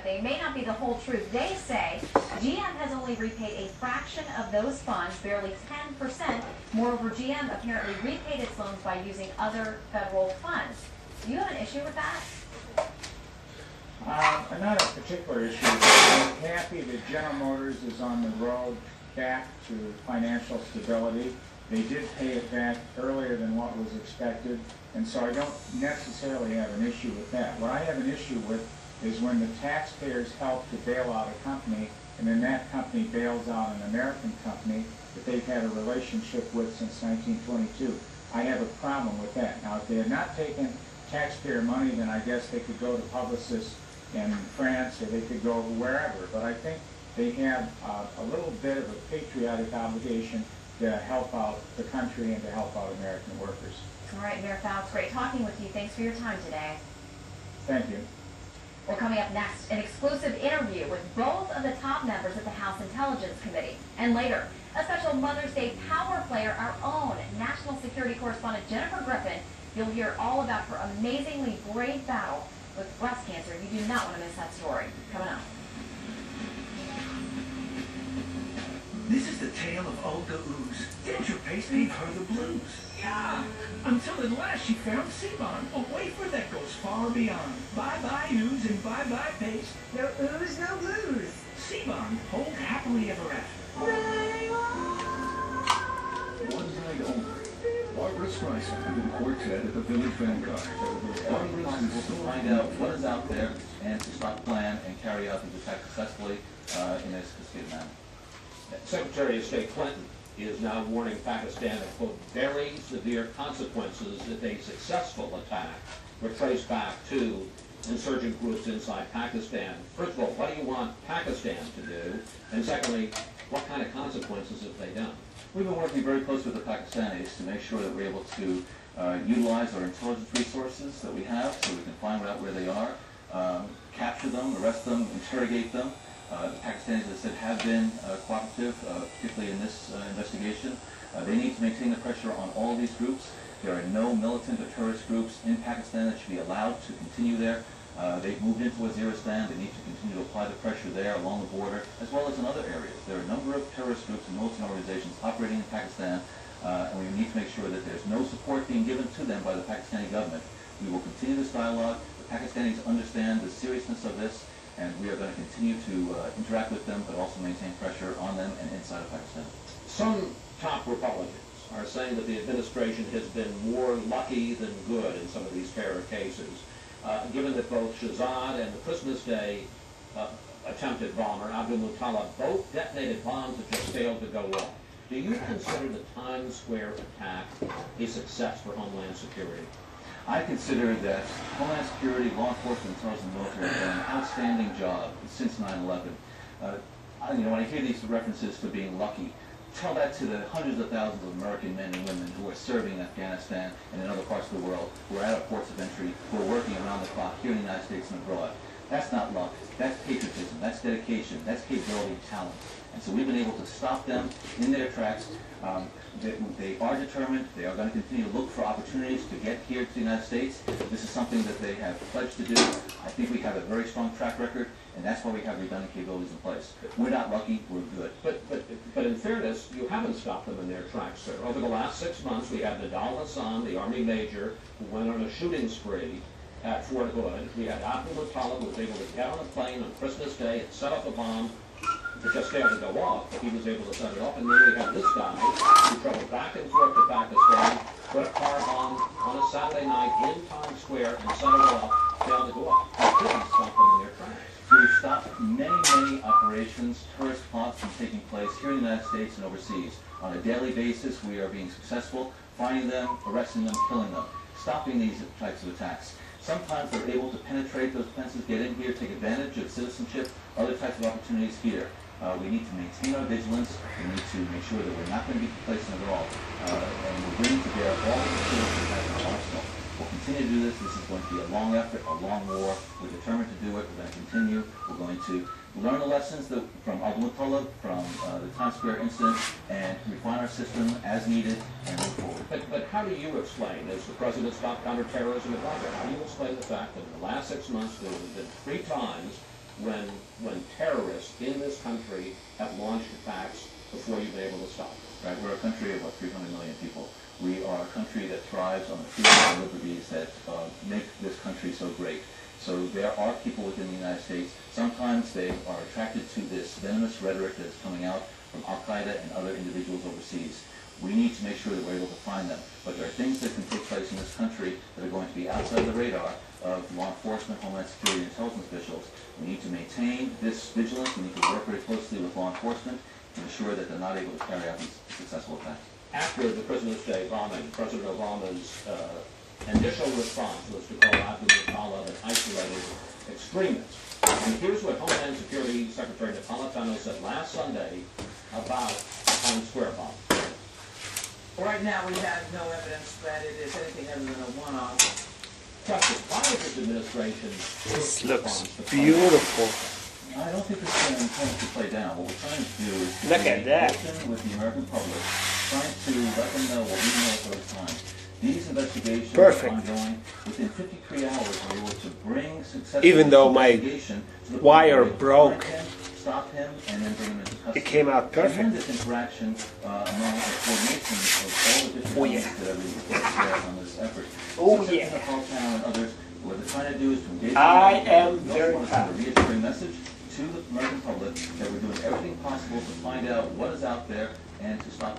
they may not be the whole truth. They say GM has only repaid a fraction of those funds, barely 10%. Moreover, GM apparently repaid its loans by using other federal funds. Do you have an issue with that? Not a particular issue. I'm happy that General Motors is on the road back to financial stability. They did pay it back earlier than what was expected, and so I don't necessarily have an issue with that. What I have an issue with is when the taxpayers help to bail out a company, and then that company bails out an American company that they've had a relationship with since 1922. I have a problem with that. Now, if they had not taken taxpayer money, then I guess they could go to Publicis in France, or they could go wherever. But I think they have a little bit of a patriotic obligation to help out the country and to help out American workers. All right, Mayor Fowle, it's great talking with you. Thanks for your time today. Thank you. Well, coming up next, an exclusive interview with both of the top members of the House Intelligence Committee. And later, a special Mother's Day power player, our own national security correspondent Jennifer Griffin. You'll hear all about her amazingly brave battle with breast cancer. You do not want to miss that story. Coming up. This is the tale of Olga Ooze. Denture paste gave her the blues. Yeah. Until at last she found Sebon, a wafer that goes far beyond. Bye-bye ooze and bye-bye paste. No ooze, no blues. Sebon, hold happily ever after. One night only. Barbara Streisand and the quartet at the Village Vanguard. Barbara is to find out what is out there and to stop, plan, and carry out these attacks successfully in a sophisticated manner. Secretary of State Clinton is now warning Pakistan of, quote, very severe consequences if a successful attack were traced back to insurgent groups inside Pakistan. First of all, what do you want Pakistan to do? And secondly, what kind of consequences have they done? We've been working very closely with the Pakistanis to make sure that we're able to utilize our intelligence resources that we have so we can find out where they are, capture them, arrest them, interrogate them. The Pakistanis, as I said, have been cooperative, particularly in this investigation. They need to maintain the pressure on all of these groups. There are no militant or terrorist groups in Pakistan that should be allowed to continue there. They've moved into Waziristan. They need to continue to apply the pressure there along the border, as well as in other areas. There are a number of terrorist groups and militant organizations operating in Pakistan, and we need to make sure that there's no support being given to them by the Pakistani government. We will continue this dialogue. The Pakistanis understand the seriousness of this, and we are going to continue to interact with them, but also maintain pressure on them and inside of Pakistan. Some top Republicans are saying that the administration has been more lucky than good in some of these terror cases, given that both Shahzad and the Christmas Day attempted bomber, Abdul Muttalib, both detonated bombs that just failed to go off. Do you consider the Times Square attack a success for Homeland Security? I consider that Homeland Security, law enforcement, as well as the military have done an outstanding job since 9/11. When I hear these references to being lucky, tell that to the hundreds of thousands of American men and women who are serving in Afghanistan and in other parts of the world, who are at our ports of entry, who are working around the clock here in the United States and abroad. That's not luck. That's patriotism. That's dedication. That's capability and talent. And so we've been able to stop them in their tracks. They are determined. They are going to continue to look for opportunities to get here to the United States. This is something that they have pledged to do. I think we have a very strong track record, and that's why we have redundant capabilities in place. We're not lucky. We're good. But in fairness, you haven't stopped them in their tracks, sir. Over the last 6 months, we had Nidal Hassan, the Army major, who went on a shooting spree at Fort Hood. We had Abdul Muttalib, who was able to get on a plane on Christmas Day and set up a bomb. It just failed to go off, but he was able to set it off. And then we have this guy who traveled back and forth to Pakistan, put a car bomb on a Saturday night in Times Square and set it off, failed to go off. We couldn't stop them in their tracks. We've stopped many operations, tourist plots from taking place here in the United States and overseas. On a daily basis, we are being successful, finding them, arresting them, killing them, stopping these types of attacks. Sometimes they're able to penetrate those fences, get in here, take advantage of citizenship, other types of opportunities here. We need to maintain our vigilance. We need to make sure that we're not going to be complacent at all. And we're bringing to bear all the tools we have in our arsenal. We'll continue to do this. This is going to be a long effort, a long war. We're determined to do it. We're going to continue. We're going to learn the lessons from Abdul Muttalib, from the Times Square incident, and refine our system as needed and move forward. But how do you explain, as the President's top counterterrorism advisor, how do you explain the fact that in the last 6 months there have been 3 times when terrorists in this country have launched attacks before you've been able to stop them. Right, we're a country of about 300 million people. We are a country that thrives on the freedoms and liberties that make this country so great. So there are people within the United States, sometimes they are attracted to this venomous rhetoric that is coming out from Al-Qaeda and other individuals overseas. We need to make sure that we're able to find them. But there are things that can take place in this country that are going to be outside the radar of law enforcement, homeland security, and intelligence officials. We need to maintain this vigilance. We need to work very closely with law enforcement to ensure that they're not able to carry out these successful attacks. After the President's Day bombing, President Obama's initial response was to call Abdul-Muttalib an isolated extremist. And here's what Homeland Security Secretary Napolitano said last Sunday about the Times Square bomb. Right now, we have no evidence that it is anything other than a one-off. Question, why is this administration... This looks beautiful. I don't think it's intended to play down. What we're trying to do is Look at that. with the American public, trying to let them know what we know at those times. These investigations Perfect. are ongoing. Within 53 hours, we're able to bring successful Even though my investigation to the point wire where we broke, find him, stop him, and then bring him into custody. it came out perfect. Tremendous interaction among the coordination of all the different elements that everybody on this effort. Oh, Such as yeah. Nepal Town and others, what they're trying to do is to engage. I am We also very want to send proud. a reassuring message to the American public that we're doing everything possible to find out what is out there and to stop